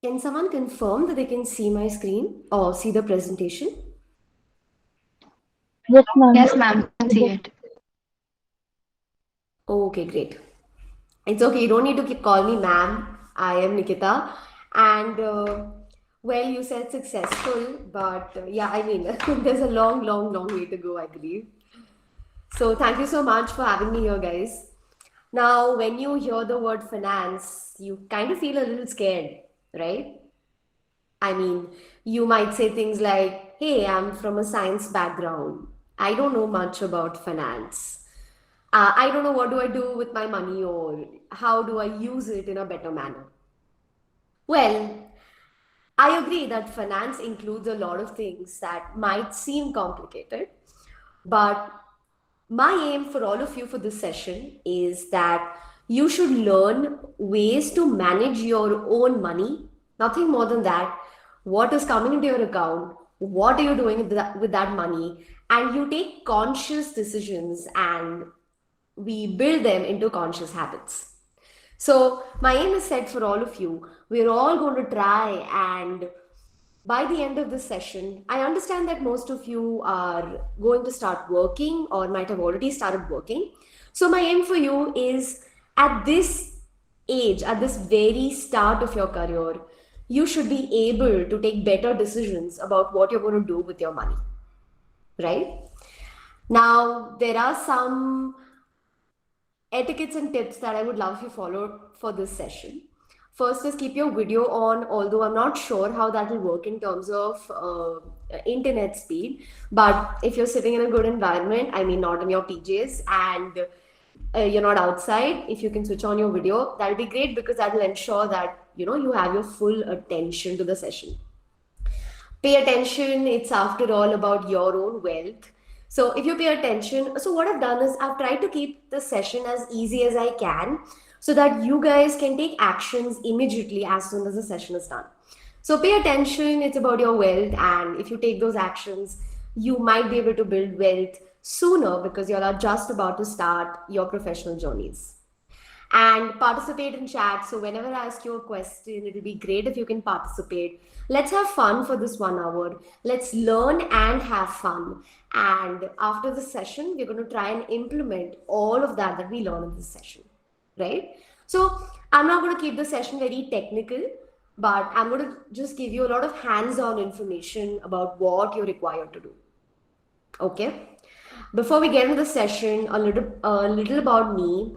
Can someone confirm that they can see my screen or see the presentation? Yes, ma'am. Yes, ma'am, can see it. Okay, great. It's okay. You don't need to keep call me ma'am. I am Nikita. And well, you said successful, but yeah, I mean, there's a long, long, long way to go, I believe. So thank you so much for having me here, guys. Now, when you hear the word finance, you kind of feel a little scared, right? I mean, you might say things like, hey, I'm from a science background. I don't know much about finance. I don't know what do I do with my money or how do I use it in a better manner. Well, I agree that finance includes a lot of things that might seem complicated, but my aim for all of you for this session is that you should learn ways to manage your own money, nothing more than that. What is coming into your account? What are you doing with that money? And you take conscious decisions and we build them into conscious habits. So, my aim is set for all of you. We're all going to try, and by the end of this session, I understand that most of you are going to start working or might have already started working. So, my aim for you is at this age, at this very start of your career, you should be able to take better decisions about what you're going to do with your money, right? Now, there are some etiquettes and tips that I would love you follow for this session. First is keep your video on, although I'm not sure how that will work in terms of internet speed. But if you're sitting in a good environment, I mean, not in your PJs and you're not outside, if you can switch on your video, that'll be great because that will ensure that you have your full attention to the session. Pay attention. It's after all about your own wealth. So if you pay attention, so what I've done is I've tried to keep the session as easy as I can so that you guys can take actions immediately as soon as the session is done. So pay attention. It's about your wealth. And if you take those actions, you might be able to build wealth sooner because you all are just about to start your professional journeys and participate in chat. So whenever I ask you a question, it'll be great if you can participate. Let's have fun for this 1 hour. Let's learn and have fun. And after the session, we're going to try and implement all of that we learn in this session, right? So I'm not going to keep the session very technical, but I'm going to just give you a lot of hands-on information about what you're required to do. Okay. Before we get into the session, a little about me.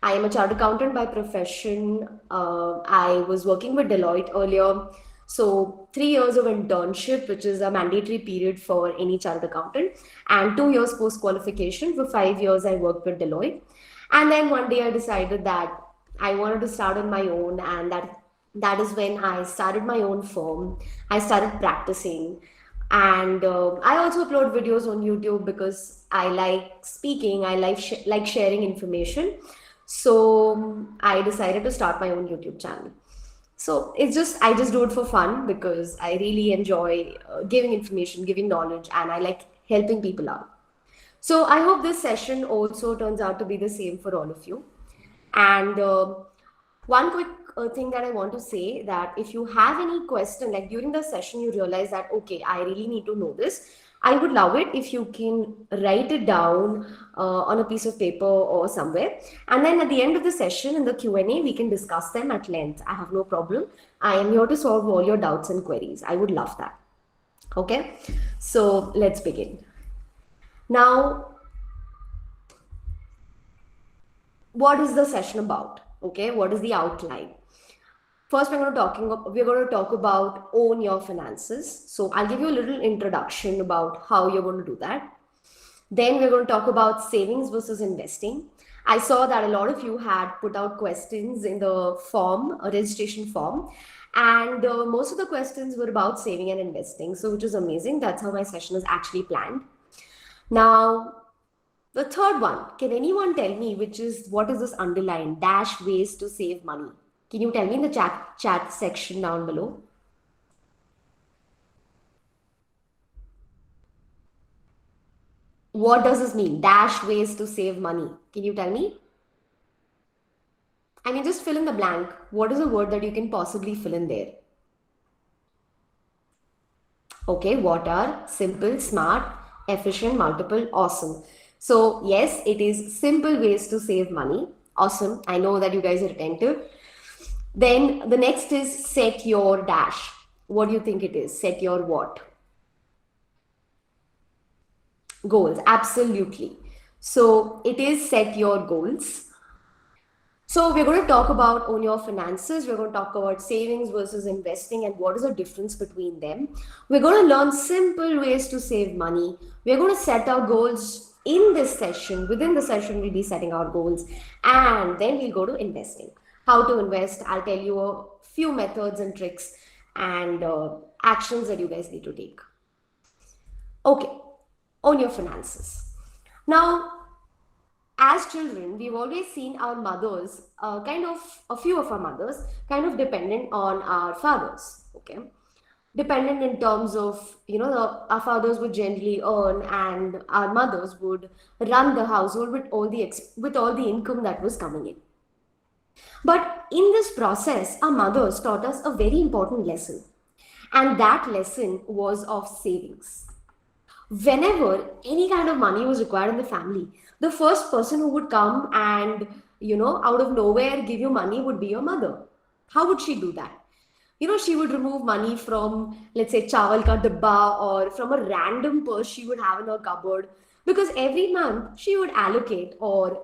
I am a chartered accountant by profession. I was working with Deloitte earlier. So 3 years of internship, which is a mandatory period for any chartered accountant, and 2 years post qualification. For 5 years, I worked with Deloitte. And then one day I decided that I wanted to start on my own, and that is when I started my own firm. I started practicing, and I also upload videos on YouTube because I like speaking. I like sharing information. So I decided to start my own YouTube channel. So I just do it for fun because I really enjoy giving information, giving knowledge, and I like helping people out. So I hope this session also turns out to be the same for all of you. And one quick thing that I want to say, that if you have any question, like during the session, you realize that, okay, I really need to know this. I would love it if you can write it down on a piece of paper or somewhere. And then at the end of the session in the Q&A, we can discuss them at length. I have no problem. I am here to solve all your doubts and queries. I would love that. Okay, so let's begin. Now, what is the session about? Okay, what is the outline? First, we're going to talk about own your finances. So I'll give you a little introduction about how you're going to do that. Then we're going to talk about savings versus investing. I saw that a lot of you had put out questions in the form, a registration form, and most of the questions were about saving and investing. So which is amazing. That's how my session is actually planned. Now, the third one, can anyone tell me what is this underline dash ways to save money? Can you tell me in the chat section down below? What does this mean? Dash ways to save money. Can you tell me? I mean, just fill in the blank. What is a word that you can possibly fill in there? Okay, what are simple, smart, efficient, multiple, awesome? So, yes, it is simple ways to save money. Awesome. I know that you guys are attentive. Then the next is set your dash. What do you think it is? Set your what? Goals. Absolutely. So, it is set your goals. So we're going to talk about own your finances. We're going to talk about savings versus investing and what is the difference between them. We're going to learn simple ways to save money. We're going to set our goals in this session. Within the session, we'll be setting our goals and then we'll go to investing. How to invest, I'll tell you a few methods and tricks and actions that you guys need to take. Okay, own your finances. Now, as children, we've always seen our mothers, a few of our mothers, kind of dependent on our fathers. Okay, dependent in terms of our fathers would generally earn, and our mothers would run the household with with all the income that was coming in. But in this process, our mothers taught us a very important lesson, and that lesson was of savings. Whenever any kind of money was required in the family, the first person who would come and, out of nowhere give you money would be your mother. How would she do that? She would remove money from, let's say, chawal ka dabba or from a random purse she would have in her cupboard, because every month she would allocate or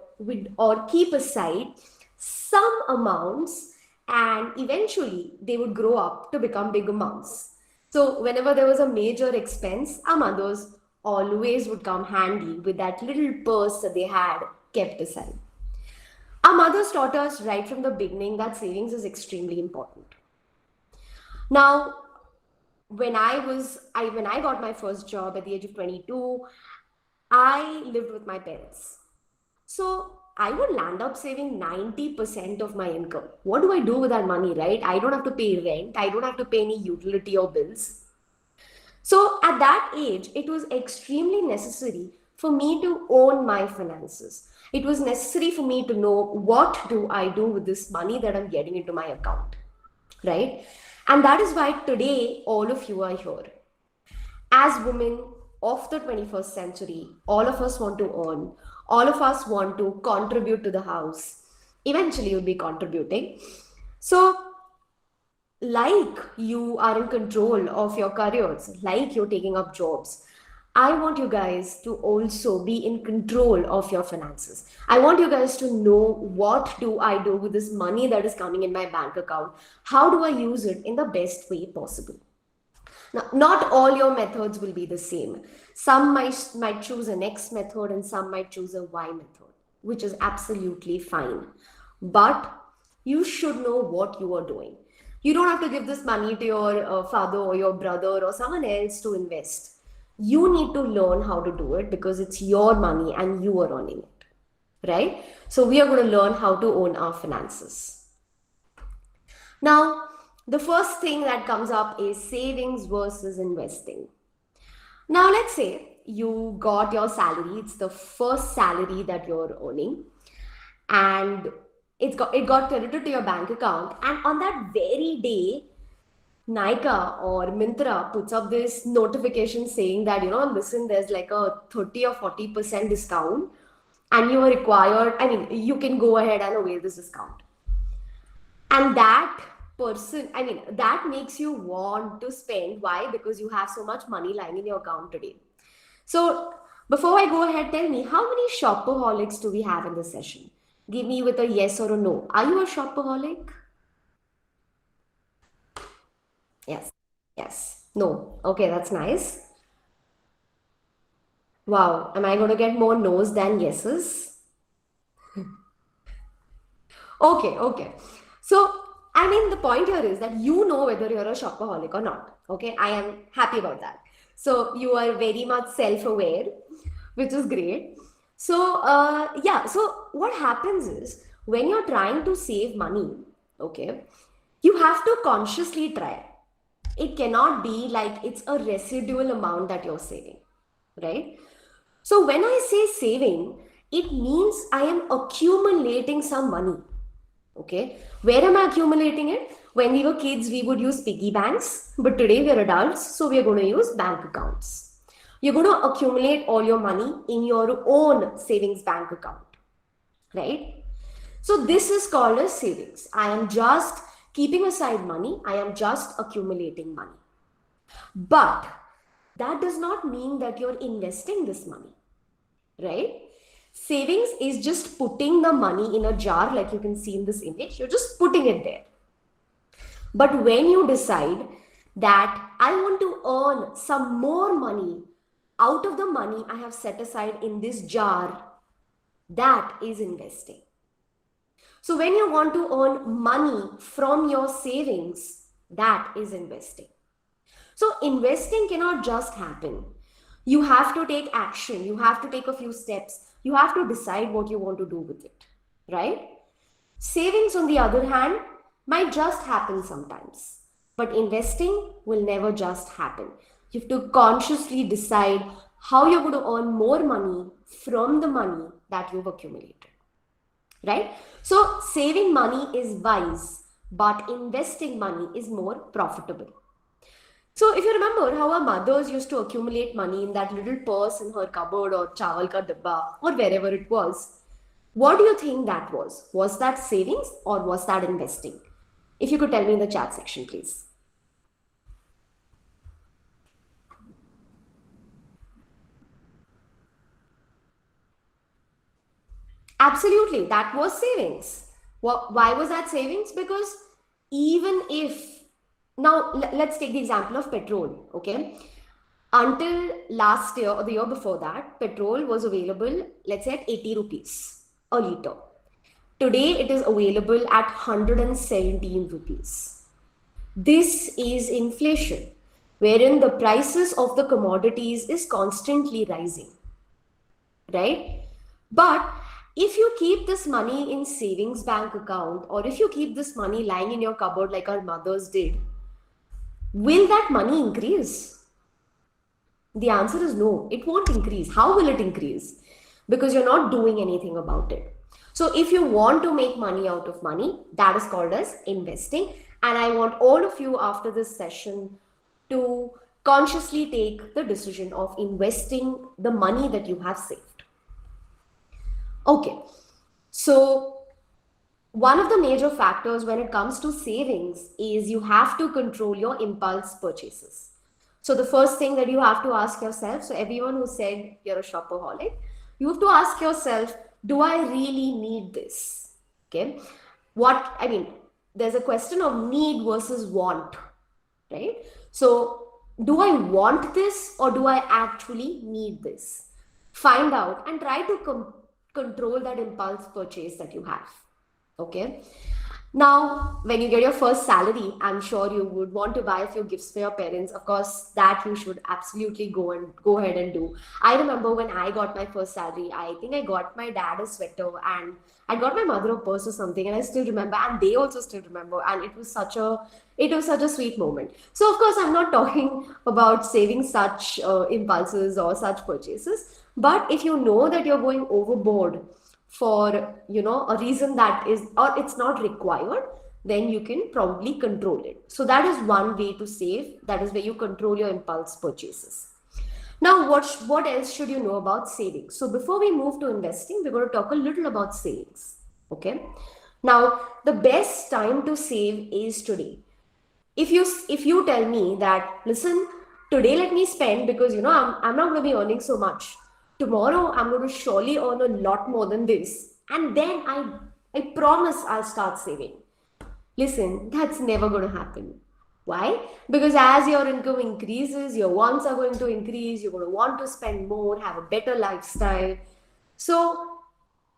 keep aside some amounts, and eventually they would grow up to become big amounts. So whenever there was a major expense, our mothers always would come handy with that little purse that they had kept aside. Our mothers taught us right from the beginning that savings is extremely important. Now, when I got my first job at the age of 22, I lived with my parents. So I would land up saving 90% of my income. What do I do with that money, right? I don't have to pay rent. I don't have to pay any utility or bills. So at that age, it was extremely necessary for me to own my finances. It was necessary for me to know what do I do with this money that I'm getting into my account, right? And that is why today all of you are here. As women of the 21st century, all of us want to earn, all of us want to contribute to the house. Eventually, you'll be contributing. So like you are in control of your careers, like you're taking up jobs, I want you guys to also be in control of your finances. I want you guys to know what do I do with this money that is coming in my bank account? How do I use it in the best way possible? Now, not all your methods will be the same. Some might choose an X method and some might choose a Y method, which is absolutely fine. But you should know what you are doing. You don't have to give this money to your father or your brother or someone else to invest. You need to learn how to do it because it's your money and you are earning it, right? So we are going to learn how to own our finances. Now, the first thing that comes up is savings versus investing. Now, let's say you got your salary, it's the first salary that you're earning, and it got credited to your bank account, and on that very day, Nykaa or Myntra puts up this notification saying that, listen, there's like a 30 or 40% discount, and you are required, you can go ahead and avail this discount. And that person, that makes you want to spend. Why? Because you have so much money lying in your account today. So before I go ahead, tell me, how many shopaholics do we have in this session? Give me with a yes or a no. Are you a shopaholic? Yes. Yes. No. Okay, that's nice. Wow. Am I going to get more no's than yeses? Okay. So, the point here is that you know whether you're a shopaholic or not. Okay, I am happy about that. So, you are very much self aware, which is great. So, so what happens is when you're trying to save money, okay, you have to consciously try. It cannot be like it's a residual amount that you're saving, right? So, when I say saving, it means I am accumulating some money. Okay. Where am I accumulating it? When we were kids, we would use piggy banks, but today we're adults, so we're going to use bank accounts. You're going to accumulate all your money in your own savings bank account, right? So this is called as savings. I am just keeping aside money. I am just accumulating money. But that does not mean that you're investing this money, right? Savings is just putting the money in a jar, like you can see in this image. You're just putting it there. But when you decide that I want to earn some more money out of the money I have set aside in this jar, that is investing. So when you want to earn money from your savings, that is investing. So investing cannot just happen. You have to take action. You have to take a few steps. You have to decide what you want to do with it, right? Savings, on the other hand, might just happen sometimes, but investing will never just happen. You have to consciously decide how you're going to earn more money from the money that you've accumulated, right? So saving money is wise, but investing money is more profitable. So if you remember how our mothers used to accumulate money in that little purse in her cupboard or chawal ka dabba or wherever it was, what do you think that was? Was that savings or was that investing? If you could tell me in the chat section, please. Absolutely, that was savings. Why was that savings? Because even if, now let's take the example of petrol, okay? Until last year or the year before that, petrol was available, let's say at 80 rupees a liter. Today, it is available at 117 rupees. This is inflation, wherein the prices of the commodities is constantly rising, right? But if you keep this money in savings bank account, or if you keep this money lying in your cupboard like our mothers did, will that money increase? The answer is no, it won't increase. How will it increase? Because you're not doing anything about it. So if you want to make money out of money, that is called as investing. And I want all of you after this session to consciously take the decision of investing the money that you have saved. Okay, so one of the major factors when it comes to savings is you have to control your impulse purchases. So the first thing that you have to ask yourself, so everyone who said you're a shopaholic, you have to ask yourself, do I really need this? Okay, there's a question of need versus want, right? So do I want this or do I actually need this? Find out and try to control that impulse purchase that you have. Okay. Now, when you get your first salary, I'm sure you would want to buy a few gifts for your parents. Of course, that you should absolutely go ahead and do. I remember when I got my first salary, I think I got my dad a sweater and I got my mother a purse or something, and I still remember, and they also still remember, and it was such a sweet moment. So, of course, I'm not talking about saving such impulses or such purchases, but if you know that you're going overboard for a reason that is or it's not required, then you can probably control it. So that is one way to save. That is where you control your impulse purchases. Now what else should you know about savings? So before we move to investing, we're going to talk a little about savings. Okay, now the best time to save is today. If you tell me that, listen, today let me spend because I'm not going to be earning so much. Tomorrow I'm going to surely earn a lot more than this, and then I promise I'll start saving. Listen, that's never going to happen. Why? Because as your income increases, your wants are going to increase, you're going to want to spend more, have a better lifestyle. So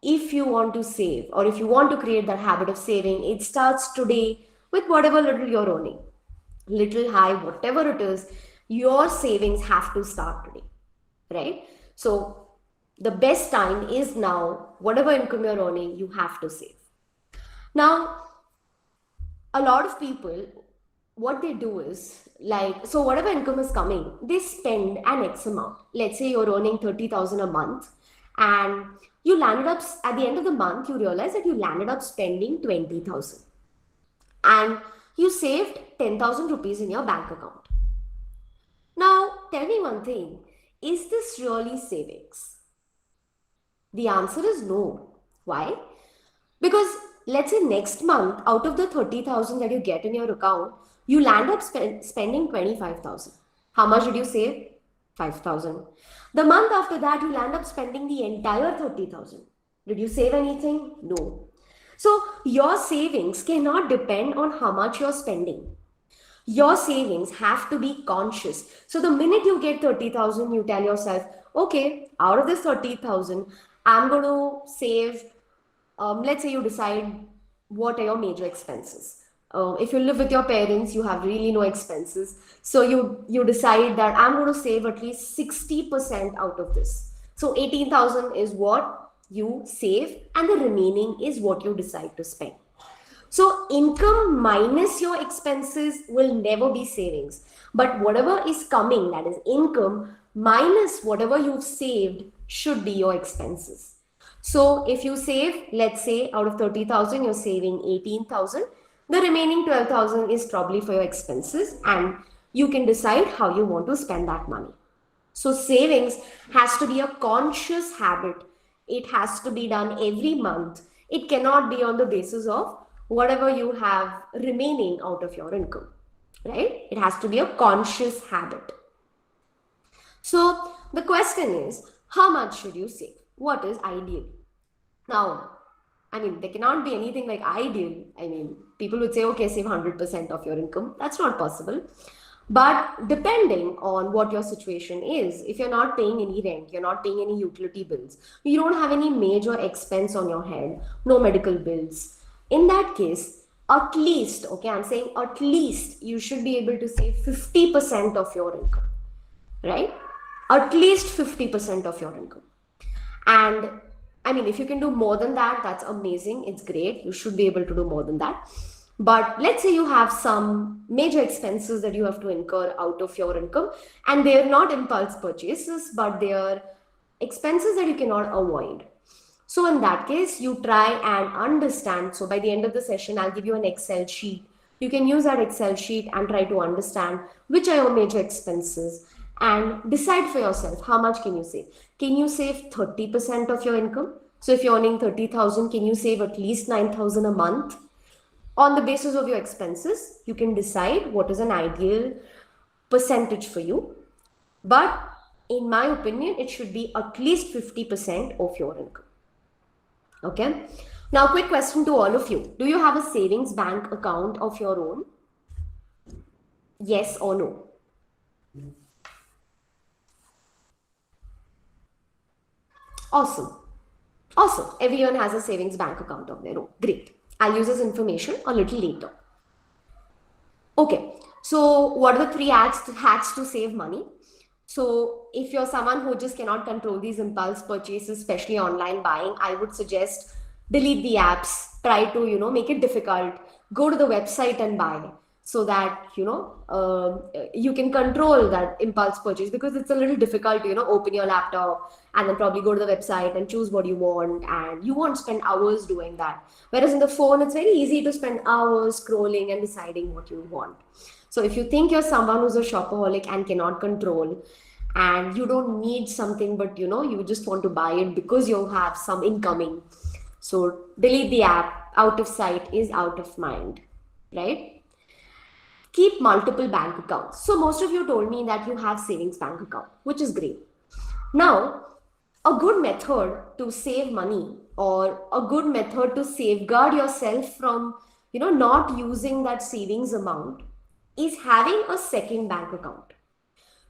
if you want to save, or if you want to create that habit of saving, it starts today with whatever little you're earning. Little, high, whatever it is, your savings have to start today, right? So the best time is now. Whatever income you're earning, you have to save. Now, a lot of people, what they do is, so whatever income is coming, they spend an X amount. Let's say you're earning 30,000 a month and you landed up at the end of the month, you realize that you landed up spending 20,000 and you saved 10,000 rupees in your bank account. Now, tell me one thing, is this really savings? The answer is no. Why? Because let's say next month, out of the 30,000 that you get in your account, you land up spending 25,000. How much did you save? 5,000. The month after that, you land up spending the entire 30,000. Did you save anything? No. So your savings cannot depend on how much you're spending. Your savings have to be conscious. So the minute you get 30,000, you tell yourself, okay, out of this 30,000, I'm going to save, let's say you decide what are your major expenses. If you live with your parents, you have really no expenses. So you decide that I'm going to save at least 60% out of this. So 18,000 is what you save and the remaining is what you decide to spend. So income minus your expenses will never be savings. But whatever is coming, that is income, minus whatever you've saved should be your expenses. So if you save, let's say out of 30,000, you're saving 18,000, the remaining 12,000 is probably for your expenses and you can decide how you want to spend that money. So savings has to be a conscious habit. It has to be done every month. It cannot be on the basis of whatever you have remaining out of your income, right? It has to be a conscious habit. So the question is, how much should you save? What is ideal? Now, I mean, there cannot be anything like ideal. I mean, people would say, okay, save 100% of your income. That's not possible. But depending on what your situation is, if you're not paying any rent, you're not paying any utility bills, you don't have any major expense on your head, no medical bills, in that case, at least, okay, I'm saying at least you should be able to save 50% of your income, right? At least 50% of your income. And I mean, if you can do more than that, that's amazing. It's great. You should be able to do more than that. But let's say you have some major expenses that you have to incur out of your income, and they're not impulse purchases, but they are expenses that you cannot avoid. So in that case, you try and understand. So by the end of the session, I'll give you an Excel sheet. You can use that Excel sheet and try to understand which are your major expenses and decide for yourself how much can you save. Can you save 30% of your income? So if you're earning 30,000, can you save at least 9,000 a month? On the basis of your expenses, you can decide what is an ideal percentage for you. But in my opinion, it should be at least 50% of your income. Okay. Now, quick question to all of you. Do you have a savings bank account of your own? Yes or no? Awesome. Awesome. Everyone has a savings bank account of their own. Great. I'll use this information a little later. Okay. So what are the three hacks to save money? So if you're someone who just cannot control these impulse purchases, especially online buying, I would suggest delete the apps, try to, make it difficult, go to the website and buy so that, you can control that impulse purchase, because it's a little difficult to, open your laptop and then probably go to the website and choose what you want, and you won't spend hours doing that. Whereas in the phone, it's very easy to spend hours scrolling and deciding what you want. So if you think you're someone who's a shopaholic and cannot control, and you don't need something, but you just want to buy it because you have some incoming, so delete the app. Out of sight is out of mind, right? Keep multiple bank accounts. So most of you told me that you have savings bank account, which is great. Now, a good method to save money, or a good method to safeguard yourself from, not using that savings amount, is having a second bank account.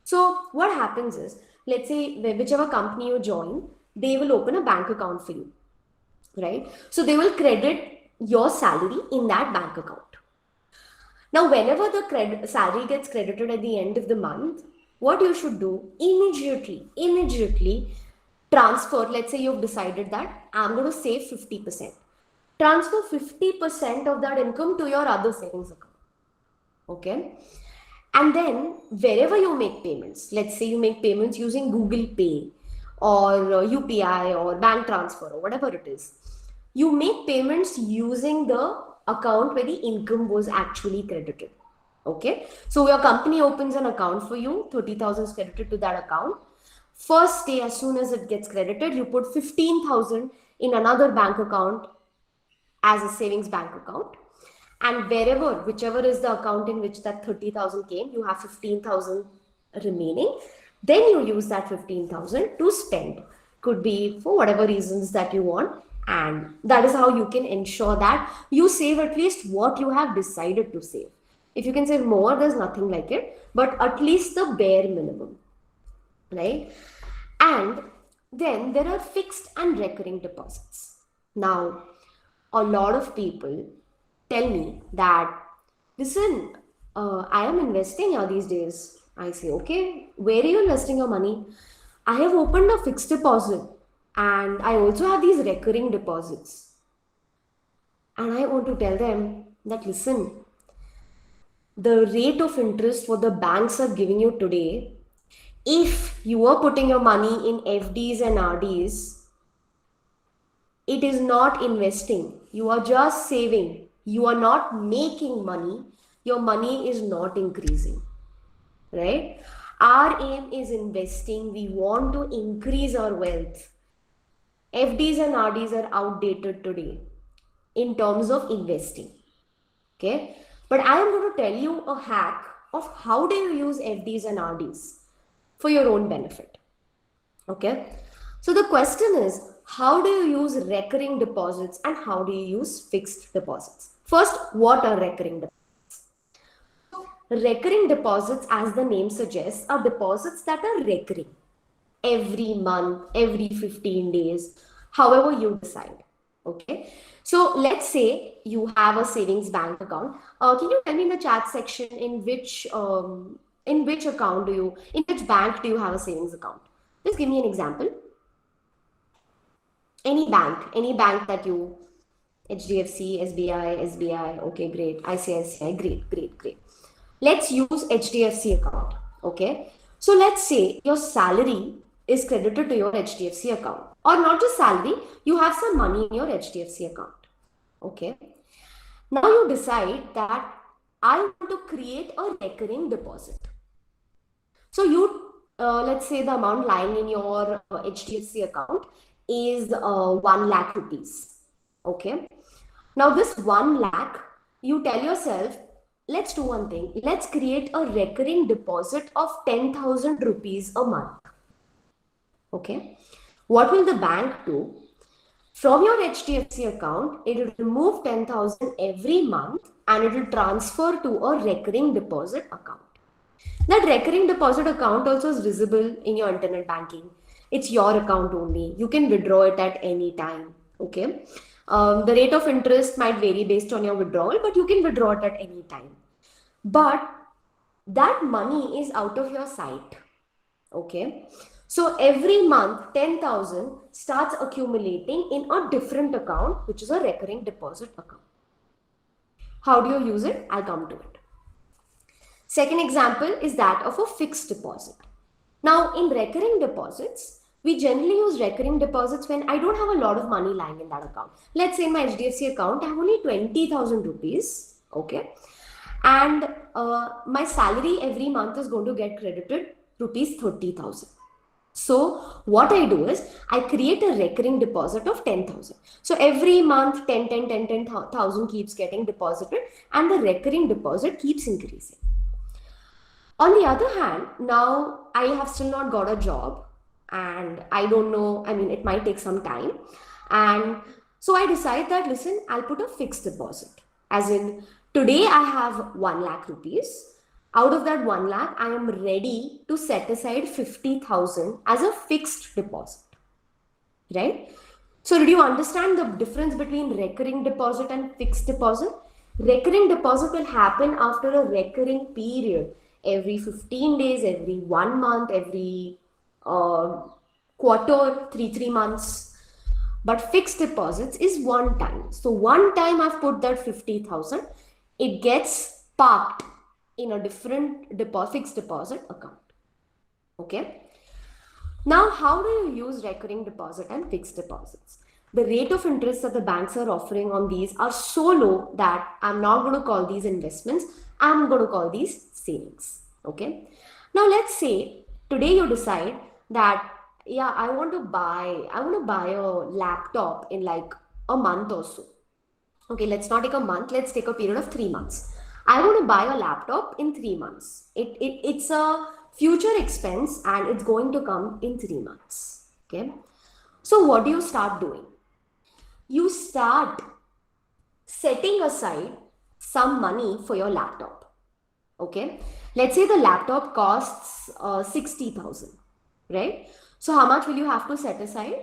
So what happens is, let's say whichever company you join, they will open a bank account for you, right? So they will credit your salary in that bank account. Now, whenever the salary gets credited at the end of the month, what you should do, immediately transfer. Let's say you've decided that I'm going to save 50%. Transfer 50% of that income to your other savings account. Okay. And then wherever you make payments, let's say you make payments using Google Pay or UPI or bank transfer or whatever it is. You make payments using the account where the income was actually credited. Okay, so your company opens an account for you, 30,000 is credited to that account. First day, as soon as it gets credited, you put 15,000 in another bank account as a savings bank account. And wherever, whichever is the account in which that 30,000 came, you have 15,000 remaining. Then you use that 15,000 to spend. Could be for whatever reasons that you want. And that is how you can ensure that you save at least what you have decided to save. If you can save more, there's nothing like it, but at least the bare minimum, right? And then there are fixed and recurring deposits. Now, a lot of people tell me that, listen, I am investing here these days. I say, okay, where are you investing your money? I have opened a fixed deposit and I also have these recurring deposits. And I want to tell them that, listen, the rate of interest what the banks are giving you today, if you are putting your money in FDs and RDs, it is not investing. You are just saving. You are not making money. Your money is not increasing, right? Our aim is investing. We want to increase our wealth. FDs and RDs are outdated today in terms of investing, okay? But I am going to tell you a hack of how do you use FDs and RDs for your own benefit, okay? So the question is, how do you use recurring deposits and how do you use fixed deposits? First, what are recurring deposits? Recurring deposits, as the name suggests, are deposits that are recurring every month, every 15 days, however you decide. Okay. So let's say you have a savings bank account. Can you tell me in the chat section in which account do you, in which bank do you have a savings account? Just give me an example. Any bank that you, HDFC, SBI, okay, great. ICICI, great. Let's use HDFC account, okay? So let's say your salary is credited to your HDFC account, or not just salary, you have some money in your HDFC account, okay? Now you decide that I want to create a recurring deposit. So you, let's say the amount lying in your HDFC account is 1 lakh rupees, okay? Now this 1 lakh, you tell yourself, let's do one thing. Let's create a recurring deposit of 10,000 rupees a month. Okay. What will the bank do? From your HDFC account, it will remove 10,000 every month and it will transfer to a recurring deposit account. That recurring deposit account also is visible in your internet banking. It's your account only. You can withdraw it at any time. Okay. The rate of interest might vary based on your withdrawal, but you can withdraw it at any time. But that money is out of your sight. Okay. So every month, 10,000 starts accumulating in a different account, which is a recurring deposit account. How do you use it? I'll come to it. Second example is that of a fixed deposit. Now, in recurring deposits, we generally use recurring deposits when I don't have a lot of money lying in that account. Let's say in my HDFC account, I have only 20,000 rupees. Okay. And my salary every month is going to get credited rupees 30,000. So what I do is I create a recurring deposit of 10,000. So every month 10,000 keeps getting deposited and the recurring deposit keeps increasing. On the other hand, now I have still not got a job and I don't know, I mean, it might take some time. And so I decide that, listen, I'll put a fixed deposit. As in, today I have 1 lakh rupees. Out of that 1 lakh, I am ready to set aside 50,000 as a fixed deposit, right? So did you understand the difference between recurring deposit and fixed deposit? Recurring deposit will happen after a recurring period, every 15 days, every 1 month, every quarter, 3 months. But fixed deposits is one time. So one time I've put that 50,000, it gets parked in a different fixed deposit account. Okay. Now, how do you use recurring deposit and fixed deposits? The rate of interest that the banks are offering on these are so low that I'm not going to call these investments. I'm going to call these savings. Okay. Now, let's say today you decide that, yeah, I want to buy a laptop in like a month or so. Okay, let's not take a month, let's take a period of 3 months. I want to buy a laptop in 3 months. It's a future expense and it's going to come in 3 months. Okay. So what do you start doing? You start setting aside some money for your laptop. Okay. Let's say the laptop costs 60,000, right? So how much will you have to set aside?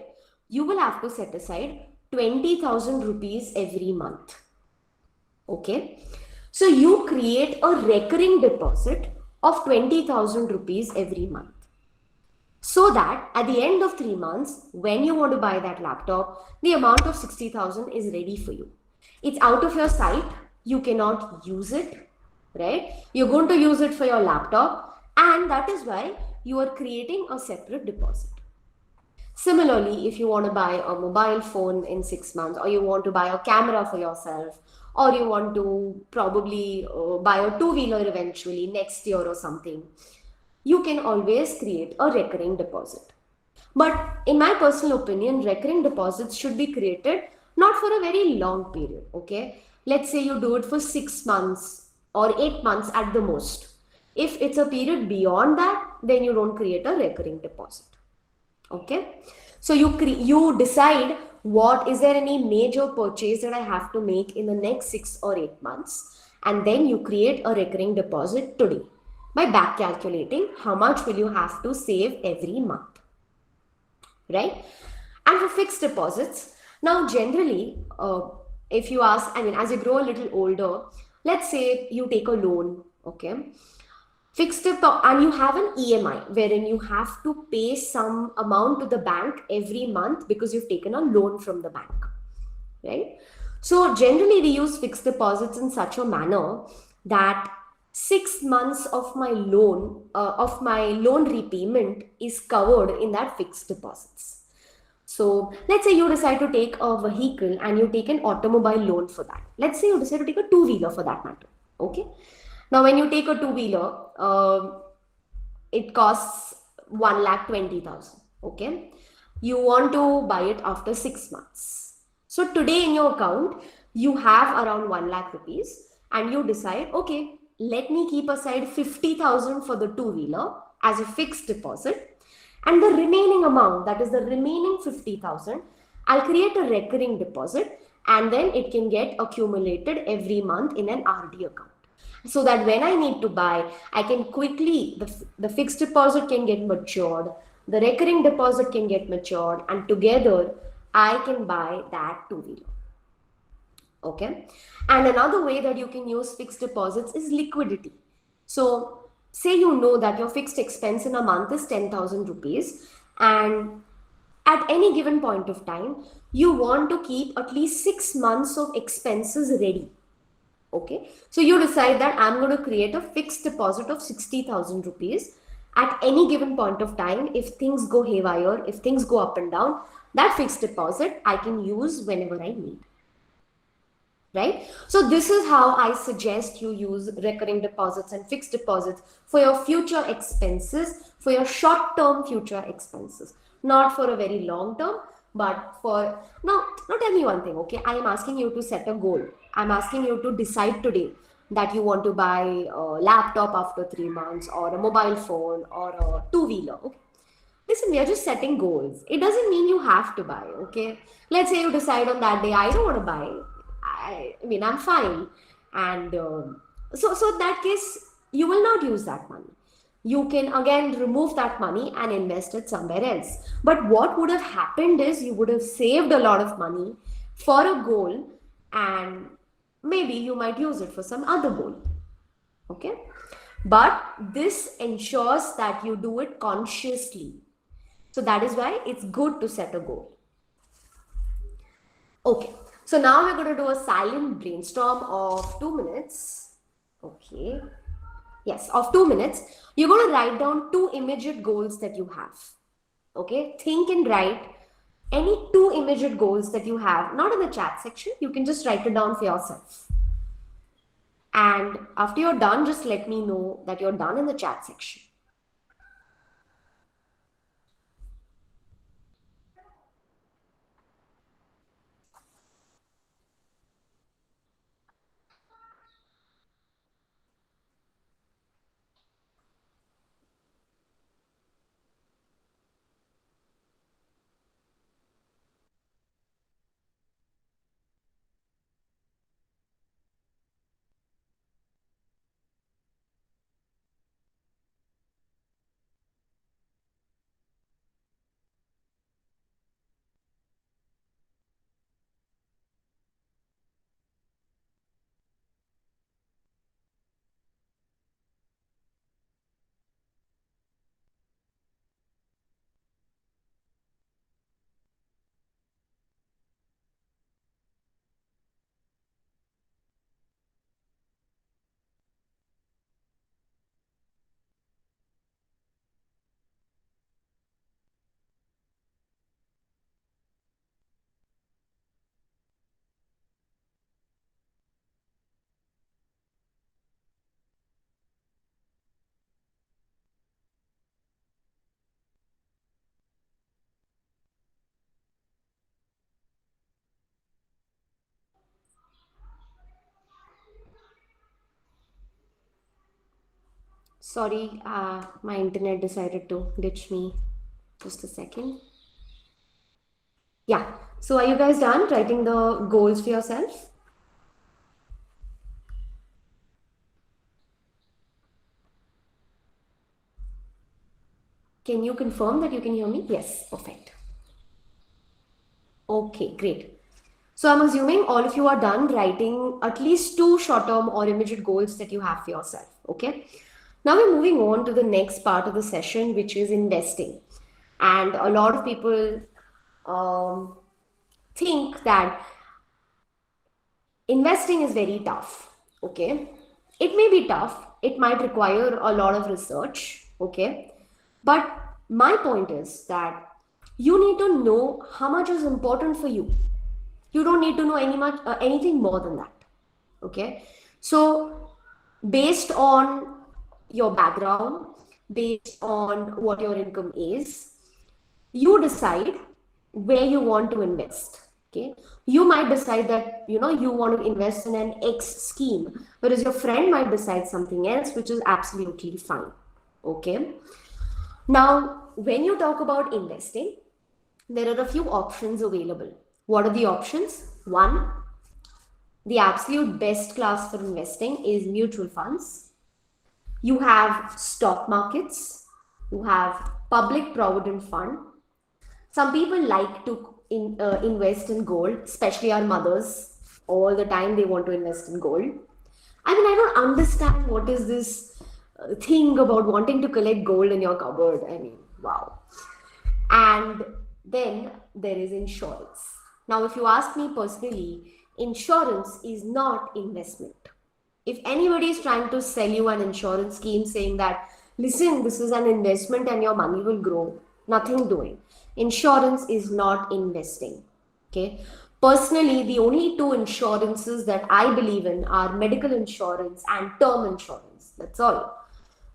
You will have to set aside 20,000 rupees every month. Okay. So you create a recurring deposit of 20,000 rupees every month. So that at the end of 3 months, when you want to buy that laptop, the amount of 60,000 is ready for you. It's out of your sight. You cannot use it, right? You're going to use it for your laptop. And that is why you are creating a separate deposit. Similarly, if you want to buy a mobile phone in 6 months, or you want to buy a camera for yourself, or you want to probably buy a two-wheeler eventually next year or something, you can always create a recurring deposit. But in my personal opinion, recurring deposits should be created not for a very long period, okay? Let's say you do it for 6 months or 8 months at the most. If it's a period beyond that, then you don't create a recurring deposit. Okay, so you decide, what is there any major purchase that I have to make in the next 6 or 8 months, and then you create a recurring deposit today by back calculating how much will you have to save every month, right? And for fixed deposits, now generally, if you ask, I mean, as you grow a little older, let's say you take a loan, okay, fixed deposit, and you have an EMI wherein you have to pay some amount to the bank every month because you've taken a loan from the bank, right? So generally we use fixed deposits in such a manner that 6 months of my loan repayment is covered in that fixed deposits. So let's say you decide to take a vehicle and you take an automobile loan for that. Let's say you decide to take a two-wheeler for that matter. Okay. Now, when you take a two-wheeler, it costs 1,20,000. Okay. You want to buy it after 6 months. So today in your account, you have around 1 lakh rupees and you decide, okay, let me keep aside 50,000 for the two-wheeler as a fixed deposit. And the remaining amount, that is the remaining 50,000, I'll create a recurring deposit and then it can get accumulated every month in an RD account. So that when I need to buy, I can quickly, the fixed deposit can get matured, the recurring deposit can get matured, and together I can buy that two-wheeler. Okay. And another way that you can use fixed deposits is liquidity. So say you know that your fixed expense in a month is 10,000 rupees, and at any given point of time, you want to keep at least 6 months of expenses ready. Okay, so you decide that I'm going to create a fixed deposit of 60,000 rupees at any given point of time. If things go haywire, if things go up and down, that fixed deposit I can use whenever I need. Right? So this is how I suggest you use recurring deposits and fixed deposits for your future expenses, for your short-term future expenses, not for a very long term, but for now tell me one thing, okay? I am asking you to set a goal. I'm asking you to decide today that you want to buy a laptop after 3 months, or a mobile phone, or a two-wheeler. Okay? Listen, we are just setting goals. It doesn't mean you have to buy, okay? Let's say you decide on that day, I don't want to buy. I mean, I'm fine. And so that case, you will not use that money. You can again remove that money and invest it somewhere else. But what would have happened is you would have saved a lot of money for a goal, and maybe you might use it for some other goal. Okay. But this ensures that you do it consciously. So that is why it's good to set a goal. Okay. So now we're going to do a silent brainstorm of 2 minutes. Okay. Yes, of 2 minutes. You're going to write down 2 immediate goals that you have. Okay, think and write any two immediate goals that you have, not in the chat section. You can just write it down for yourself. And after you're done, just let me know that you're done in the chat section. Sorry, my internet decided to ditch me. Just a second. Yeah. So are you guys done writing the goals for yourself? Can you confirm that you can hear me? Yes, perfect. Okay, great. So I'm assuming all of you are done writing at least two short-term or immediate goals that you have for yourself. Okay. Now we're moving on to the next part of the session, which is investing. And a lot of people um, think that investing is very tough. Okay. It may be tough. It might require a lot of research. Okay. But my point is that you need to know how much is important for you. You don't need to know anything more than that. Okay. So based on your background, based on what your income is, you decide where you want to invest. Okay. You might decide that you want to invest in an X scheme, whereas your friend might decide something else, which is absolutely fine. Okay. Now, when you talk about investing, there are a few options available. What are the options? One, the absolute best class for investing is mutual funds. You have stock markets. You have public provident fund. Some people like to invest in gold, especially our mothers. All the time they want to invest in gold. I mean, I don't understand what is this thing about wanting to collect gold in your cupboard. I mean, wow. And then there is insurance. Now, if you ask me personally, insurance is not investment. If anybody is trying to sell you an insurance scheme saying that, listen, this is an investment and your money will grow, nothing doing. Insurance is not investing. Okay. Personally, the only two insurances that I believe in are medical insurance and term insurance. That's all.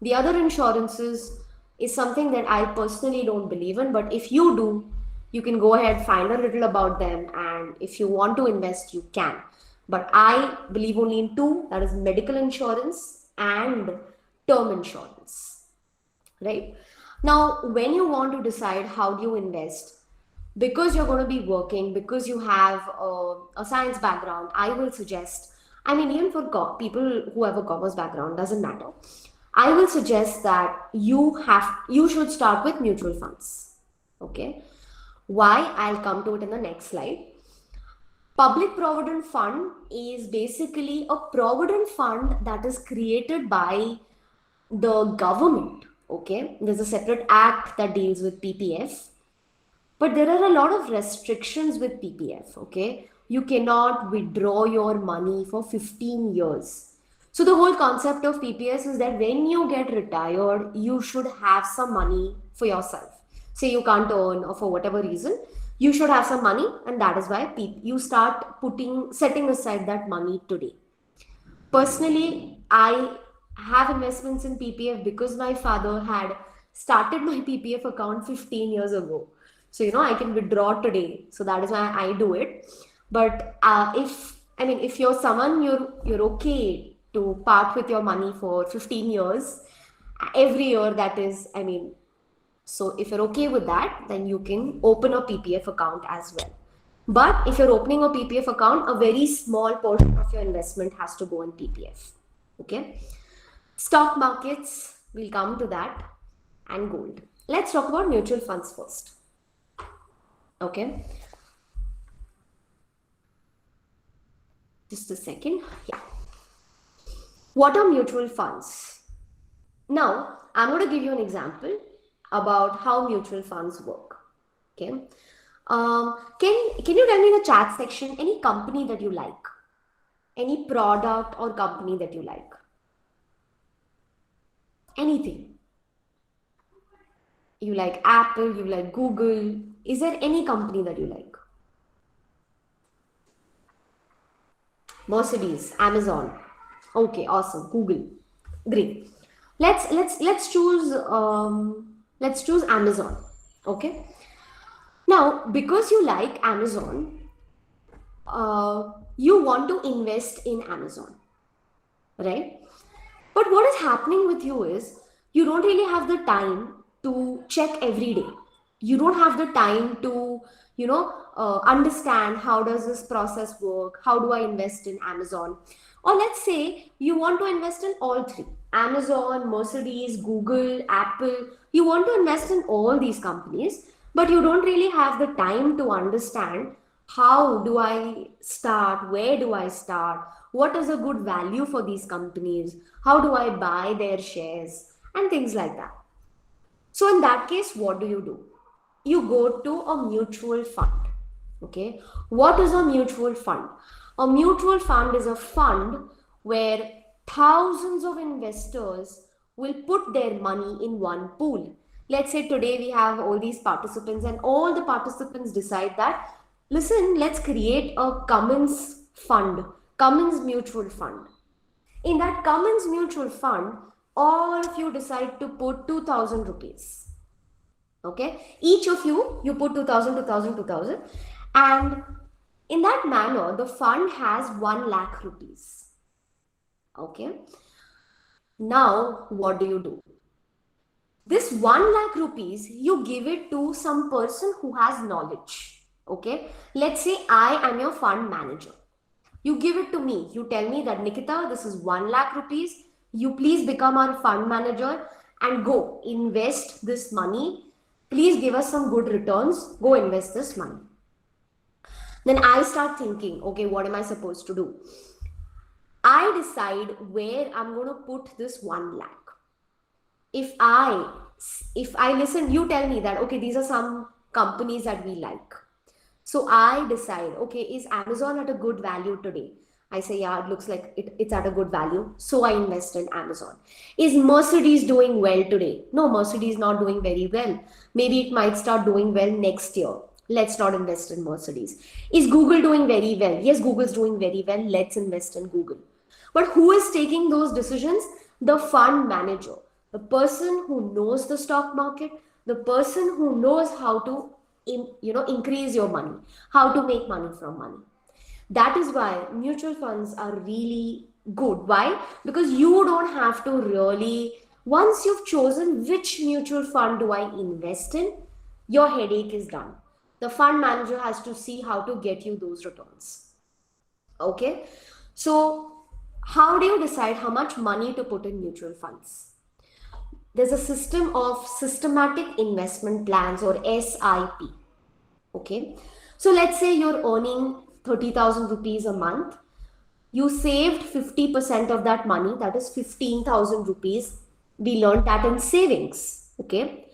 The other insurances is something that I personally don't believe in, but if you do, you can go ahead, find a little about them, and if you want to invest, you can. But I believe only in two, that is medical insurance and term insurance, right? Now, when you want to decide how do you invest, because you're going to be working, because you have a science background, I will suggest, I mean, even for people who have a commerce background, doesn't matter. I will suggest that you should start with mutual funds. Okay. Why? I'll come to it in the next slide. Public Provident Fund is basically a provident fund that is created by the government. Okay. There's a separate act that deals with PPF. But there are a lot of restrictions with PPF, okay? You cannot withdraw your money for 15 years. So the whole concept of PPS is that when you get retired, you should have some money for yourself. say you can't earn or for whatever reason, you should have some money, and that is why you start setting aside that money today. Personally, I have investments in PPF because my father had started my PPF account 15 years ago. So, I can withdraw today. So that is why I do it. But if you're someone, you're okay to part with your money for 15 years, every year, that is, so if you're okay with that, then you can open a PPF account as well. But if you're opening a PPF account, a very small portion of your investment has to go in PPF. Okay. Stock markets, we'll come to that, and gold. Let's talk about mutual funds first. Okay. Just a second. Yeah. What are mutual funds? Now, I'm going to give you an example about how mutual funds work. Okay. Can you tell me in the chat section any company that you like? Any product or company that you like? Anything. You like Apple, you like Google. Is there any company that you like? Mercedes, Amazon. Okay, awesome. Google. Great. Let's choose Amazon. Okay. Now, because you like Amazon, you want to invest in Amazon, right? But what is happening with you is you don't really have the time to check every day. You don't have the time to, understand how does this process work? How do I invest in Amazon? Or let's say you want to invest in all three: Amazon, Mercedes, Google, Apple. You want to invest in all these companies, but you don't really have the time to understand how do I start, where do I start, what is a good value for these companies, how do I buy their shares, and things like that. So in that case, what do? You go to a mutual fund. Okay. What is a mutual fund? A mutual fund is a fund where thousands of investors will put their money in one pool. Let's say today we have all these participants, and all the participants decide that, listen, let's create a Cummins fund, Cummins mutual fund. In that Cummins mutual fund, all of you decide to put 2,000 rupees. Okay, each of you put 2,000, 2,000, 2,000, and in that manner, the fund has 1 lakh rupees. Okay, now what do? This 1 lakh rupees, you give it to some person who has knowledge. Okay, let's say I am your fund manager. You give it to me. You tell me that, Nikita, this is 1 lakh rupees. You please become our fund manager and go invest this money. Please give us some good returns. Go invest this money. Then I start thinking, okay, what am I supposed to do? I decide where I'm going to put this 1 lakh. If I listen, you tell me that, okay, these are some companies that we like. So I decide, okay, is Amazon at a good value today? I say, yeah, it looks like it's at a good value. So I invest in Amazon. Is Mercedes doing well today? No, Mercedes not doing very well. Maybe it might start doing well next year. Let's not invest in Mercedes. Is Google doing very well? Yes, Google's doing very well. Let's invest in Google. But who is taking those decisions? The fund manager, the person who knows the stock market, the person who knows how to increase your money, how to make money from money. That is why mutual funds are really good. Why? Because you don't have to really, once you've chosen which mutual fund do I invest in, your headache is done. The fund manager has to see how to get you those returns. Okay, so how do you decide how much money to put in mutual funds? There's a system of systematic investment plans, or SIP. Okay, so let's say you're earning 30,000 rupees a month. You saved 50% of that money, that is 15,000 rupees. We learned that in savings. Okay,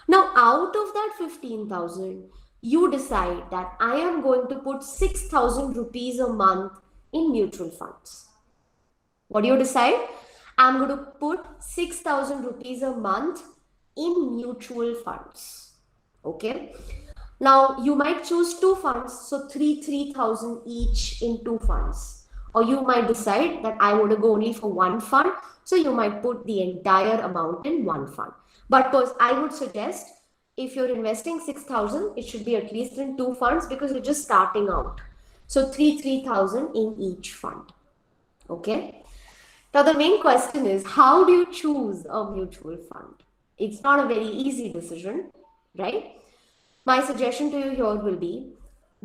now out of that 15,000, you decide that I am going to put 6,000 rupees a month in mutual funds. What do you decide? I'm going to put 6,000 rupees a month in mutual funds. Okay. Now you might choose two funds, so 3,000 each in two funds. Or you might decide that I want to go only for one fund, so you might put the entire amount in one fund. But I would suggest if you're investing 6,000, it should be at least in two funds because you're just starting out. So 3,000 in each fund. Okay. Now the main question is, how do you choose a mutual fund? It's not a very easy decision, right? My suggestion to you here will be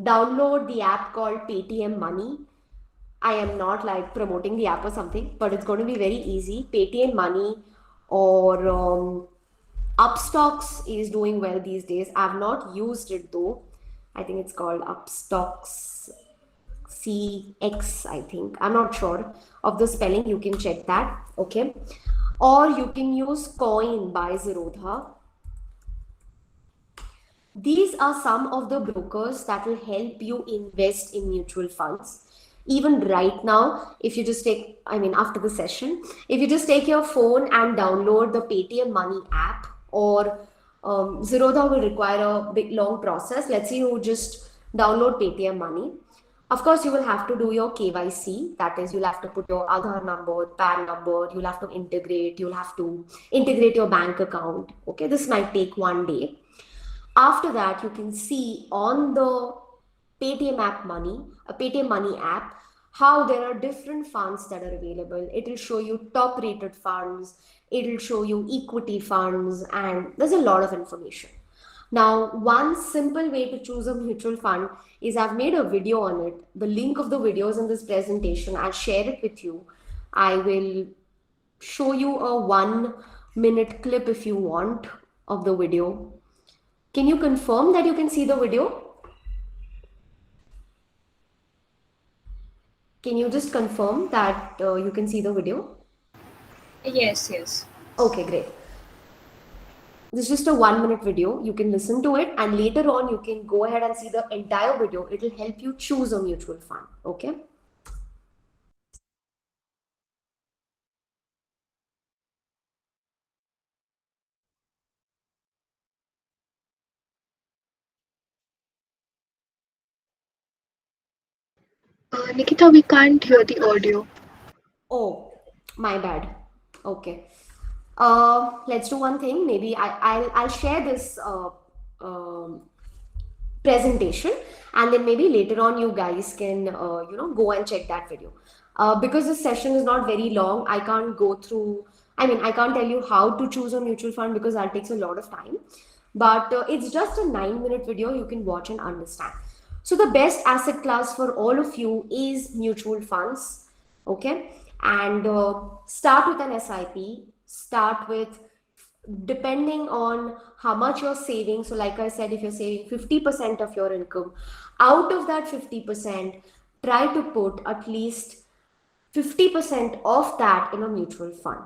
download the app called Paytm Money. I am not like promoting the app or something, but it's going to be very easy. Paytm Money or Upstocks is doing well these days. I've not used it though. I think it's called Upstocks CX, I think. I'm not sure of the spelling. You can check that. Okay. Or you can use Coin by Zerodha. These are some of the brokers that will help you invest in mutual funds. Even right now, if you just take, I mean, after the session, if you just take your phone and download the Paytm Money app, or Zerodha will require a big long process. Let's say you just download Paytm Money. Of course, you will have to do your KYC. That is, you'll have to put your Aadhaar number, PAN number. You'll have to integrate. You'll have to integrate your bank account. Okay, this might take one day. After that, you can see on the Paytm Money app, how there are different funds that are available. It will show you top rated funds, it will show you equity funds, and there's a lot of information. Now, one simple way to choose a mutual fund is I've made a video on it. The link of the video is in this presentation. I'll share it with you. I will show you a 1 minute clip if you want of the video. Can you confirm that you can see the video? Can you just confirm that you can see the video? Yes, yes. Okay, great. This is just a 1 minute video. You can listen to it and later on you can go ahead and see the entire video. It will help you choose a mutual fund. Okay. Nikita, we can't hear the audio. Oh, my bad. Okay. Let's do one thing. Maybe I'll share this presentation, and then maybe later on you guys can go and check that video. Because this session is not very long, I can't go through, I mean, I can't tell you how to choose a mutual fund because that takes a lot of time, but it's just a 9 minute video you can watch and understand. So the best asset class for all of you is mutual funds. Okay. And start with an SIP, start with, depending on how much you're saving. So like I said, if you're saving 50% of your income, out of that 50%, try to put at least 50% of that in a mutual fund.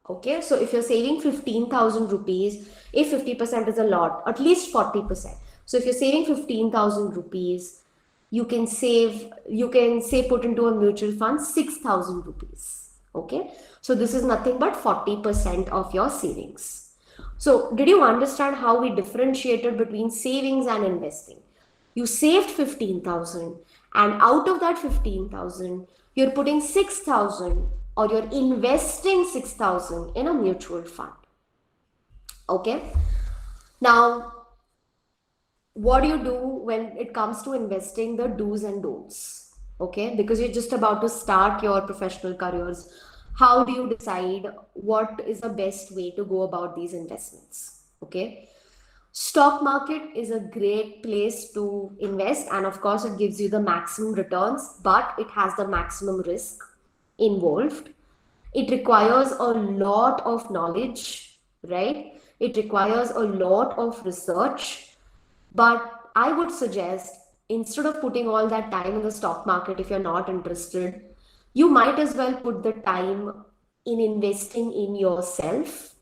Okay, so if you're saving 15,000 rupees, if 50% is a lot, at least 40%. So if you're saving 15,000 rupees, you can say put into a mutual fund 6,000 rupees. Okay, so this is nothing but 40% of your savings. So did you understand how we differentiated between savings and investing? You saved 15,000 and out of that 15,000, you're putting 6,000 or you're investing 6,000 in a mutual fund. Okay. Now, what do you do when it comes to investing, the do's and don'ts? Okay, because you're just about to start your professional careers. How do you decide what is the best way to go about these investments? Okay, stock market is a great place to invest, and of course it gives you the maximum returns, but it has the maximum risk involved. It requires a lot of knowledge, right? It requires a lot of research. But I would suggest, instead of putting all that time in the stock market, if you're not interested, you might as well put the time in investing in yourself.